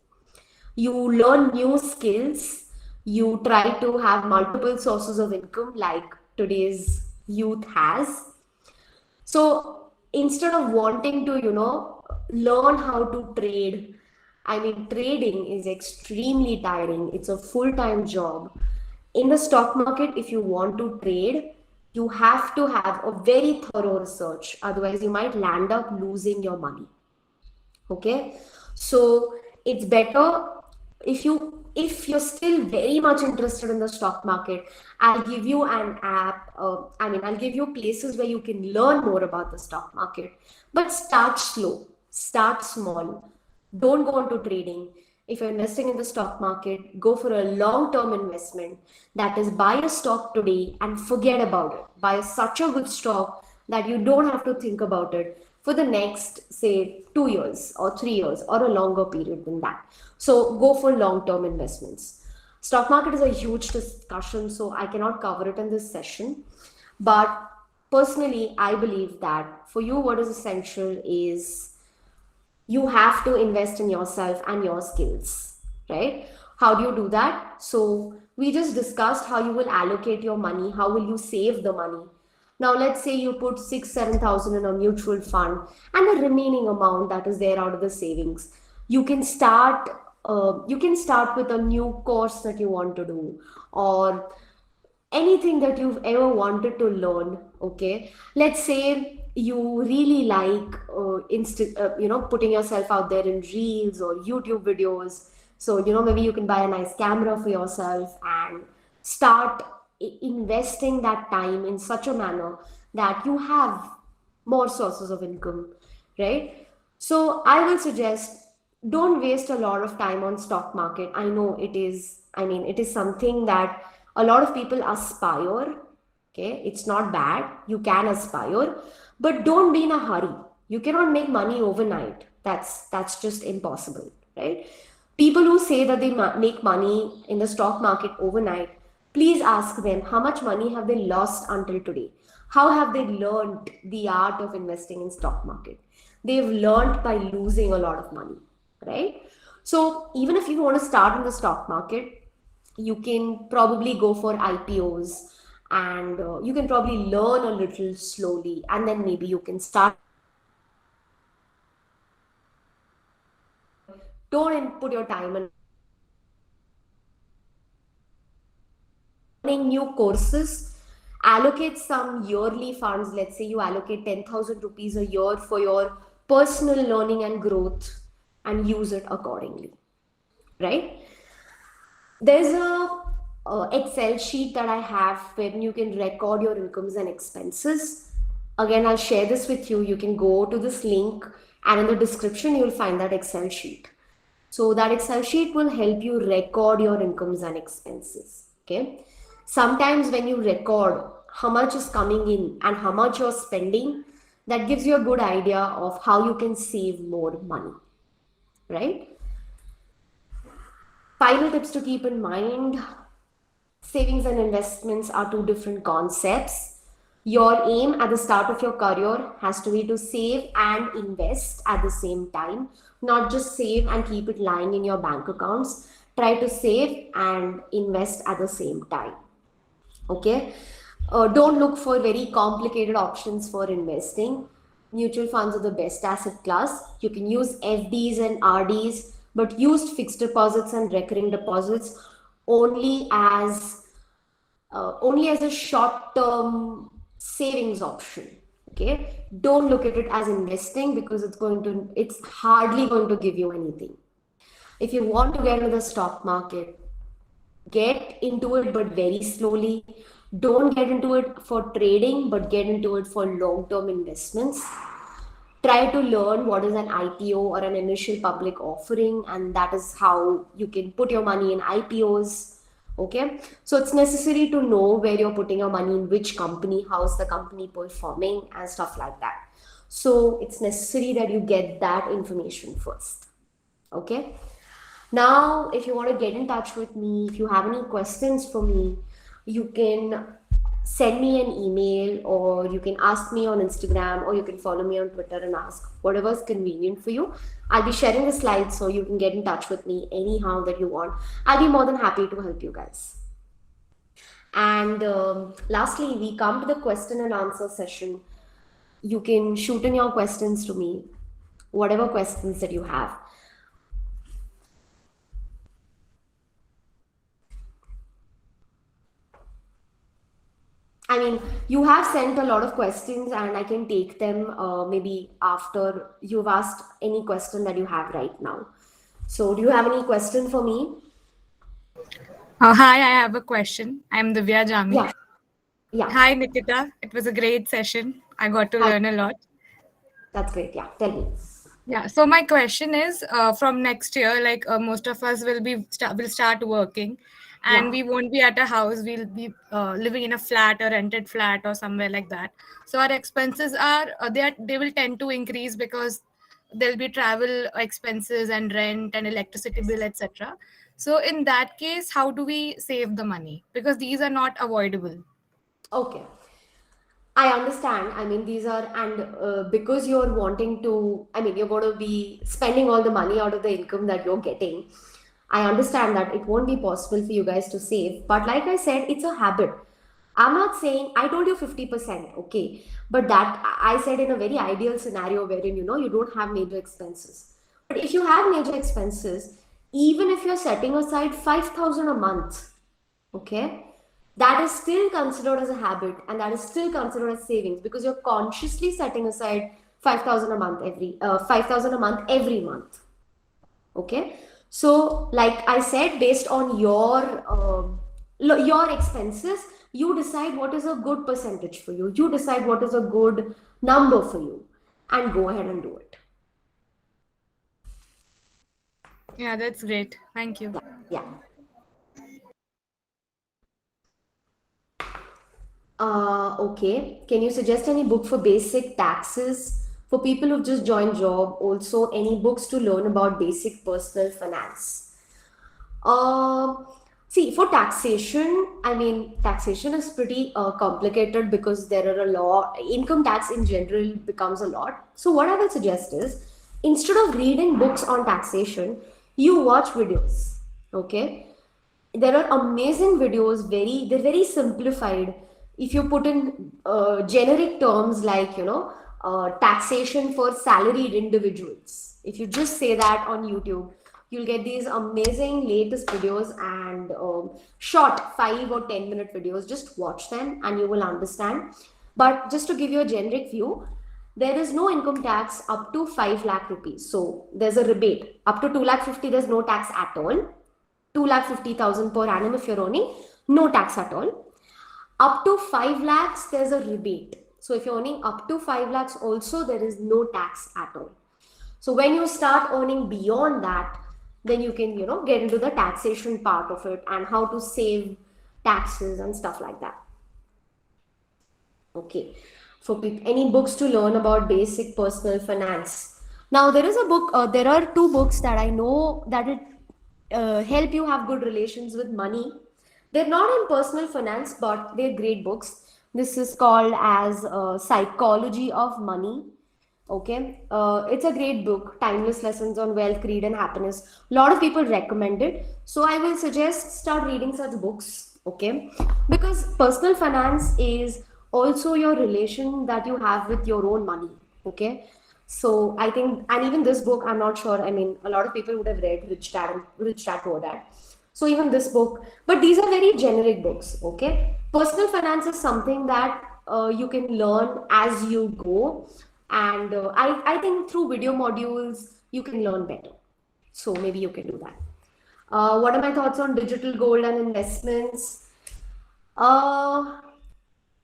You learn new skills. You try to have multiple sources of income like today's youth has. So instead of wanting to, learn how to trade, I mean, trading is extremely tiring. It's a full-time job. in the stock market, if you want to trade, you have to have a very thorough research. Otherwise, you might land up losing your money. Okay, so it's better if you're still very much interested in the stock market. I'll give you an app. I'll give you places where you can learn more about the stock market. But start slow, start small. Don't go into trading. If you're investing in the stock market, go for a long-term investment. That is, buy a stock today and forget about it. Buy such a good stock that you don't have to think about it for the next, say, 2 years or 3 years or a longer period than that. So go for long-term investments. Stock market is a huge discussion, so I cannot cover it in this session. But personally, I believe that for you, what is essential is you have to invest in yourself and your skills, right? How do you do that? So we just discussed how you will allocate your money, how will you save the money. Now let's say you put 6 7 thousand in a mutual fund, and the remaining amount that is there out of the savings, you can start with a new course that you want to do, or anything that you've ever wanted to learn. Okay, let's say you really like putting yourself out there in reels or YouTube videos. So maybe you can buy a nice camera for yourself and start investing that time in such a manner that you have more sources of income, right? So I will suggest, don't waste a lot of time on stock market. I know it is something that a lot of people aspire. Okay, it's not bad, you can aspire, but don't be in a hurry. You cannot make money overnight. That's just impossible, right? People who say that they make money in the stock market overnight, please ask them how much money have they lost until today. How have they learned the art of investing in stock market? They've learned by losing a lot of money, right? So even if you want to start in the stock market, you can probably go for IPOs, and you can probably learn a little slowly, and then maybe you can start. Don't put your time in learning new courses. Allocate some yearly funds. Let's say you allocate 10,000 rupees a year for your personal learning and growth, and use it accordingly, right? There's a Excel sheet that I have where you can record your incomes and expenses. Again, I'll share this with you. You can go to this link, and in the description you'll find that Excel sheet. So that Excel sheet will help you record your incomes and expenses. Okay. Sometimes when you record how much is coming in and how much you're spending, that gives you a good idea of how you can save more money, right? Final tips to keep in mind: savings and investments are two different concepts. Your aim at the start of your career has to be to save and invest at the same time, not just save and keep it lying in your bank accounts. Try to save and invest at the same time. Okay. Don't look for very complicated options for investing. Mutual funds are the best asset class. You can use FDs and RDs, but use fixed deposits and recurring deposits only as a short-term savings option. Okay, don't look at it as investing, because it's hardly going to give you anything. If you want to get into the stock market, get into it, but very slowly. Don't get into it for trading, but get into it for long-term investments. Try to learn what is an IPO, or an initial public offering, and that is how you can put your money in IPOs. Okay, so it's necessary to know where you're putting your money, in which company, how's the company performing, and stuff like that. So it's necessary that you get that information first. Okay. Now, if you want to get in touch with me, if you have any questions for me, you can send me an email, or you can ask me on Instagram, or you can follow me on Twitter and ask, whatever is convenient for you. I'll be sharing the slides so you can get in touch with me anyhow that you want. I'll be more than happy to help you guys. And lastly, we come to the question and answer session. You can shoot in your questions to me, whatever questions that you have. I mean, you have sent a lot of questions, and I can take them maybe after you've asked any question that you have right now. So, do you have any question for me? Hi, I have a question. I'm Divya Jami. Yeah, yeah. Hi, Nikita. It was a great session. I got to Hi, learn a lot. that's great. Yeah, tell me. Yeah. So my question is, from next year, like most of us will start working, and Yeah. we won't be at a house. We'll be living in a flat or rented flat or somewhere like that. So our expenses are they will tend to increase because there'll be travel expenses and rent and electricity bill, etc. So in that case, how do we save the money? Because these are not avoidable. Okay. I understand. I mean, these are, and because you're wanting to, I mean, you're going to be spending all the money out of the income that you're getting. I understand that it won't be possible for you guys to save. But like I said, it's a habit. I'm not saying, I told you 50%, okay. But that I said in a very ideal scenario wherein, you don't have major expenses. But if you have major expenses, even if you're setting aside 5,000 a month, okay, that is still considered as a habit, and that is still considered as savings because you're consciously setting aside 5,000 a month every month. Okay, so like I said, based on your expenses, you decide what is a good percentage for you, you decide what is a good number for you, and go ahead and do it. Yeah, that's great. Thank you. Yeah. Okay. Can you suggest any book for basic taxes for people who've just joined job? Also, any books to learn about basic personal finance? Uh, See, for taxation, I mean, taxation is pretty complicated because there are a lot, income tax in general becomes a lot. So, what I will suggest is instead of reading books on taxation, you watch videos. Okay, there are amazing videos, they're very simplified. If you put in generic terms like taxation for salaried individuals, if you just say that on YouTube, you'll get these amazing latest videos, and short 5 or 10 minute videos. Just watch them and you will understand. But just to give you a generic view, there is no income tax up to 5 lakh rupees, so there's a rebate. Up to 2 lakh 50, there's no tax at all. 2,50,000 per annum if you're earning, no tax at all. Up to 5 lakhs, there's a rebate. So if you're earning up to 5 lakhs also, there is no tax at all. So when you start earning beyond that, then you can, get into the taxation part of it and how to save taxes and stuff like that. Okay. For any books to learn about basic personal finance. Now there is a book, there are two books that I know that it help you have good relations with money. They're not in personal finance, but they're great books. This is called as Psychology of Money. Okay, it's a great book, Timeless Lessons on Wealth, Greed, and Happiness. A lot of people recommend it, so I will suggest start reading such books. Okay, because personal finance is also your relation that you have with your own money. Okay, so I think, and even this book, I'm not sure. I mean, a lot of people would have read Rich Dad Poor Dad. So even this book, but these are very generic books. Okay, personal finance is something that you can learn as you go, and I think through video modules you can learn better. So maybe you can do that. What are my thoughts on digital gold and investments? Uh,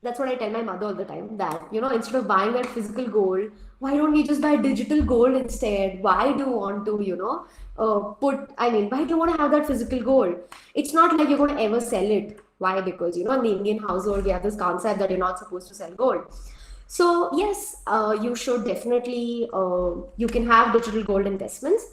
that's what I tell my mother all the time, that, instead of buying that physical gold, why don't we just buy digital gold instead? Why do you want to, why do you want to have that physical gold? It's not like you're going to ever sell it. Why? Because, in the Indian household, we have this concept that you're not supposed to sell gold. So, yes, you should definitely, you can have digital gold investments,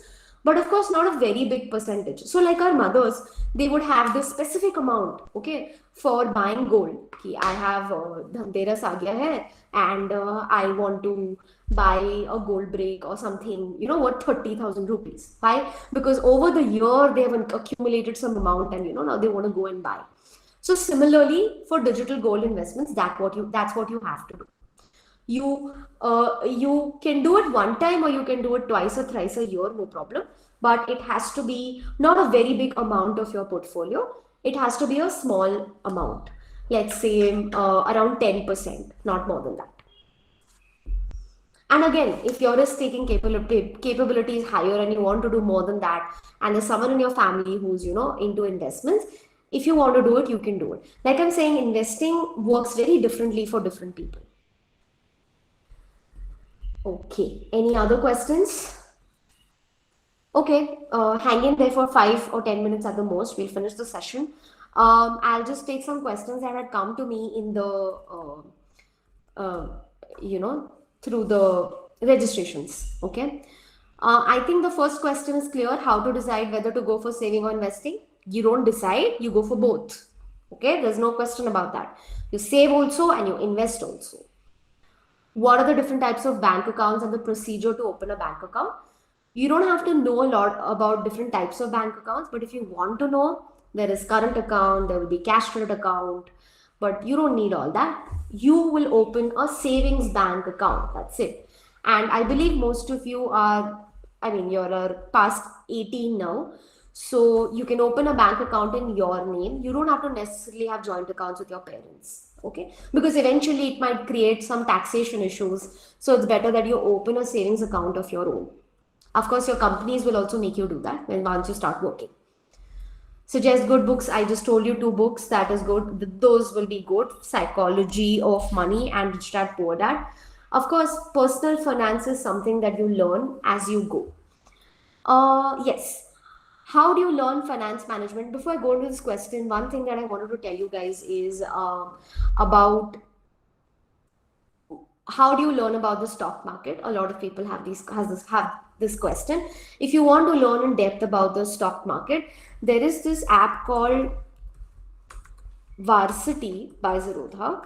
but of course not a very big percentage. So like our mothers, they would have this specific amount, okay, for buying gold. Ki I have Dhanteras aa gaya hai, and I want to buy a gold break or something, what, 30,000 rupees. Why? Because over the year they have accumulated some amount, and now they want to go and buy. So similarly for digital gold investments, that's what you have to do. You can do it one time, or you can do it twice or thrice a year, no problem. But it has to be not a very big amount of your portfolio. It has to be a small amount, let's say around 10%, not more than that. And again, if your risk taking capability is higher and you want to do more than that, and there's someone in your family who's, into investments, if you want to do it, you can do it. Like I'm saying, investing works very differently for different people. Okay, any other questions? Okay, hang in there for 5 or 10 minutes at the most. We'll finish the session. I'll just take some questions that had come to me in the, uh, you know, through the registrations. Okay. I think the first question is clear: how to decide whether to go for saving or investing. You don't decide, you go for both. Okay, there's no question about that. You save also and you invest also. What are the different types of bank accounts and the procedure to open a bank account? You don't have to know a lot about different types of bank accounts, but if you want to know, there is current account, there will be cash credit account, but you don't need all that. You will open a savings bank account. That's it. And I believe most of you are, I mean, you're past 18 now. So you can open a bank account in your name. You don't have to necessarily have joint accounts with your parents. Okay. Because eventually it might create some taxation issues. So it's better that you open a savings account of your own. Of course, your companies will also make you do that when once you start working. Suggest good books. I just told you 2 books. That is good. Those will be good. Psychology of Money and Rich Dad Poor Dad. Of course, personal finance is something that you learn as you go. Yes. How do you learn finance management? Before I go into this question, one thing that I wanted to tell you guys is about how do you learn about the stock market. A lot of people have this question. If you want to learn in depth about the stock market, there is this app called Varsity by Zerodha.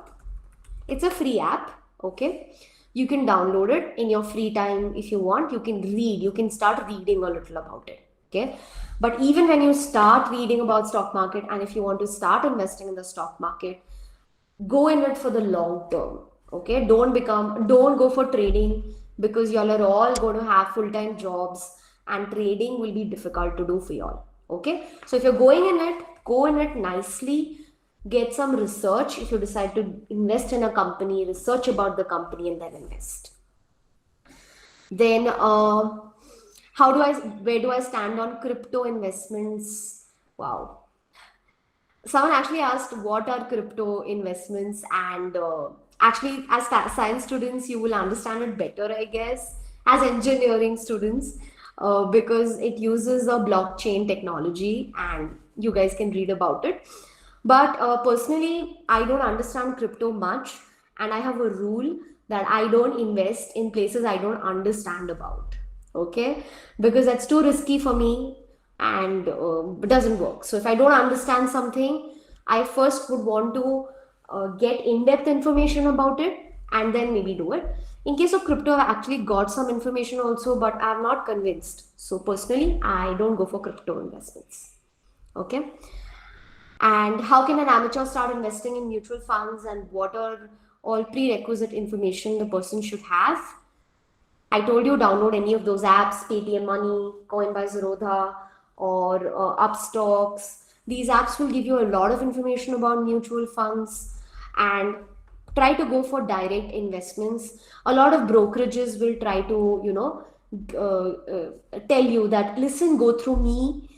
It's a free app. Okay, you can download it in your free time. If you want, you can read, you can start reading a little about it. Okay, but even when you start reading about stock market, and if you want to start investing in the stock market, go in it for the long term. Okay, don't go for trading, because y'all are all going to have full-time jobs and trading will be difficult to do for y'all. Okay, so if you're going in it, go in it nicely, get some research. If you decide to invest in a company, research about the company and then invest. Then where do I stand on crypto investments? Wow, someone actually asked what are crypto investments, and actually as science students you will understand it better, I guess, as engineering students, because it uses a blockchain technology and you guys can read about it. But personally I don't understand crypto much, and I have a rule that I don't invest in places I don't understand about. Okay, because that's too risky for me, and it doesn't work. So if I don't understand something, I first would want to get in-depth information about it and then maybe do it. In case of crypto, I actually got some information also, but I'm not convinced. So personally, I don't go for crypto investments. Okay. And how can an amateur start investing in mutual funds, and what are all prerequisite information the person should have? I told you, download any of those apps, Paytm Money, Coin by Zerodha, or Upstocks. These apps will give you a lot of information about mutual funds, and try to go for direct investments. A lot of brokerages will try to, tell you that, listen, go through me,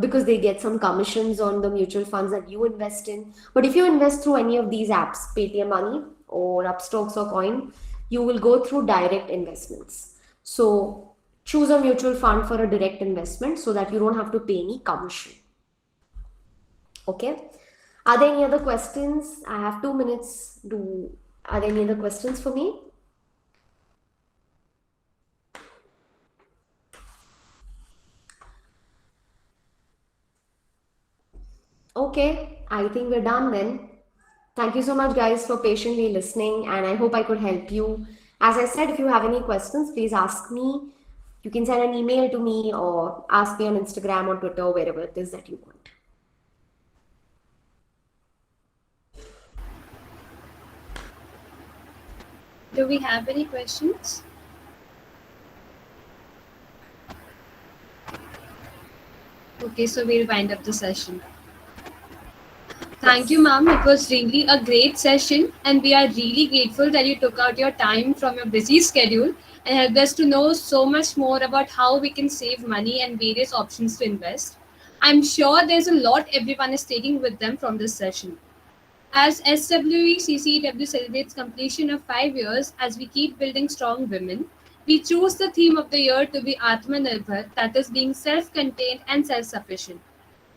because they get some commissions on the mutual funds that you invest in. But if you invest through any of these apps, Paytm Money or Upstocks or Coin, you will go through direct investments. So choose a mutual fund for a direct investment so that you don't have to pay any commission. Okay. Are there any other questions? I have 2 minutes. Are there any other questions for me? Okay, I think we're done then. Thank you so much, guys, for patiently listening, and I hope I could help you. As I said, if you have any questions, please ask me. You can send an email to me or ask me on Instagram or Twitter, wherever it is that you want. Do we have any questions? Okay, so we'll wind up the session. Thank you, Yes. ma'am. It was really a great session, and we are really grateful that you took out your time from your busy schedule and helped us to know so much more about how we can save money and various options to invest. I'm sure there's a lot everyone is taking with them from this session. As SWECCW celebrates completion of 5 years as we keep building strong women, we choose the theme of the year to be Atmanirbhar, that is, being self contained and self sufficient.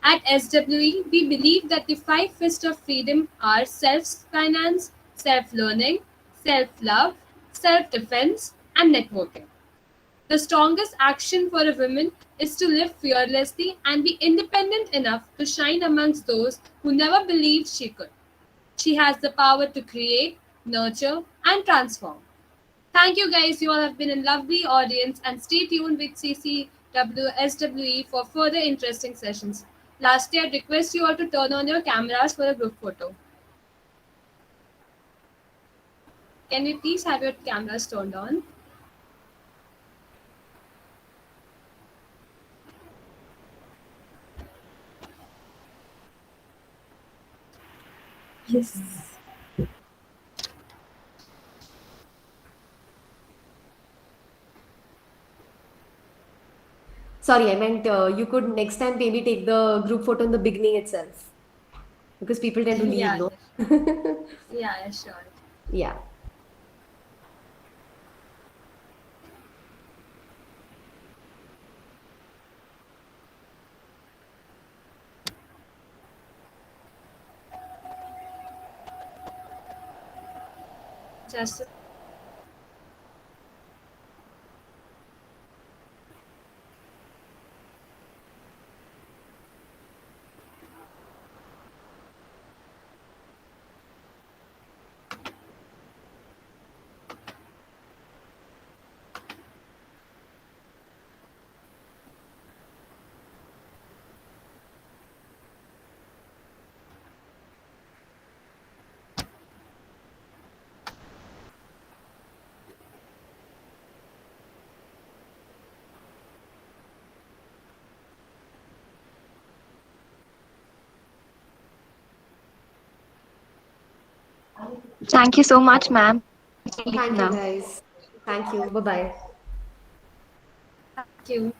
At SWE, we believe that the five fists of freedom are self finance, self learning, self love, self defense, and networking. The strongest action for a woman is to live fearlessly and be independent enough to shine amongst those who never believed she could. She has the power to create, nurture, and transform. Thank you guys. You all have been a lovely audience and stay tuned with CCWSWE for further interesting sessions. Lastly, I request you all to turn on your cameras for a group photo. Can we please have your cameras turned on? Yes. Sorry, I meant you could next time maybe take the group photo in the beginning itself because people tend to leave, Yeah, no? yeah, sure. Yeah. Just Thank you so much, ma'am. Thank you, Now. guys. Thank you. Bye bye. thank you.